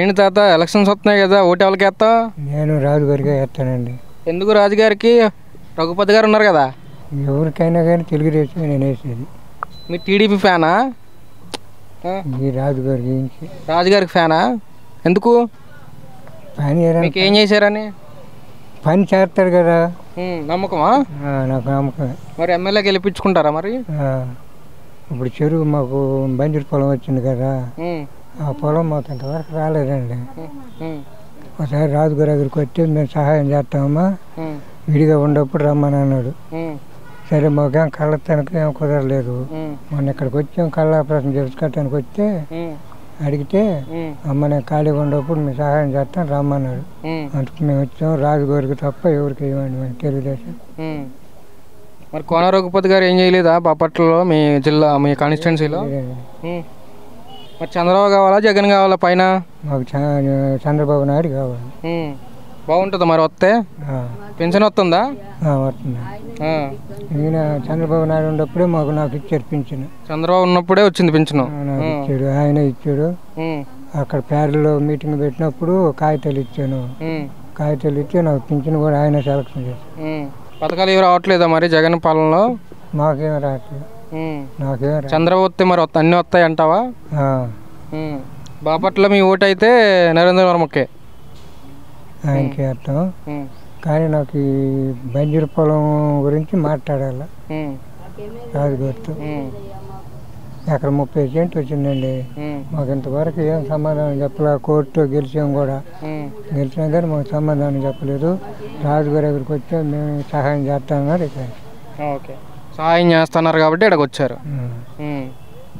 ఏంటి తాత ఎలక్షన్స్ వస్తున్నాయి కదా, ఓటు ఎవరికి వేస్తావు? నేను రాజుగారికి వేస్తానండి. ఎందుకు రాజుగారికి? రఘుపతి గారు ఉన్నారు కదా. ఎవరికైనా కానీ తెలుగుదేశం నేను వేసేది. మీ టీడీపీ ఫ్యానా? ఈ రాజుగారి గురించి. రాజుగారికి ఫ్యానా? ఎందుకు? పని మీకు ఏం చేశారని? పని చేస్తాడు కదా. నమ్మకమా? నాకు నమ్మకమే. మరి ఎమ్మెల్యే గెలిపించుకుంటారా మరి? ఇప్పుడు చెరువు మాకు బంజరు పొలం వచ్చింది కదా, ఆ పొలం మాకు ఇంతవరకు రాలేదండి. ఒకసారి రాజుగారి దగ్గరికి వచ్చి మేము సహాయం చేస్తామమ్మా, విడిగా ఉండప్పుడు రమ్మని అన్నాడు. సరే మాకేం కళ్ళ తనకు ఏం కుదరలేదు. మొన్న ఇక్కడికి వచ్చాం, కళ్ళ ఆపరేషన్ చేసుకోవటానికి వస్తే అడిగితే అమ్మ నేను ఖాళీగా ఉండప్పుడు మేము సహాయం చేస్తాం రమ్మన్నాడు. అందుకు మేము వచ్చాం. రాజుగారికి తప్ప ఎవరికి ఇవ్వండి మేము తెలుగుదేశం. మరి కోన రఘుపతి గారు ఏం చేయలేదా బాపట్లలో, మీ జిల్లా, మీ కాన్స్టిట్యున్సీలో? మరి చంద్రబాబు కావాలా, జగన్ కావాలా పైన? మాకు చంద్రబాబు నాయుడు కావాలి. బాగుంటుందా మరి వస్తే? పెన్షన్ వస్తుందా? వస్తుంది. ఈయన చంద్రబాబు నాయుడు ఉన్నప్పుడే నాకు ఇచ్చారు పింఛను. చంద్రబాబు ఉన్నప్పుడే వచ్చింది పింఛను? నాకు ఇచ్చాడు, ఆయన ఇచ్చాడు. అక్కడ పేర్లలో మీటింగ్ పెట్టినప్పుడు కాగితాలు ఇచ్చాను. కాగితాలు ఇచ్చి నాకు పింఛను కూడా ఆయన సెలక్షన్ చేశాను. పథకాలు ఏమి రావట్లేదా మరి జగన్ పాలనలో? మాకేం రావట్లేదు. నాకేం చంద్రబాబు వస్తే మరి అన్నీ వస్తాయి అంటావా? బాపట్ల మీ ఓటు అయితే నరేంద్ర వర్మకే, ఆయనకి అర్థం. కానీ నాకు ఈ బంజరు పొలం గురించి మాట్లాడాలి రాజుగారితో. అక్కడ 30 సెంట్లు వచ్చిందండి. మాకు ఇంతవరకు ఏం సమాధానం చెప్పలే. కోర్టులో గెలిచాం కూడా, గెలిచినా కానీ మాకు సమాధానం చెప్పలేదు. రాజుగారి దగ్గరికి వచ్చాం, మేము సహాయం చేస్తామన్నారు. ఇక్కడ ఓకే, సహాయం చేస్తున్నారు కాబట్టి ఇక్కడికి వచ్చారు.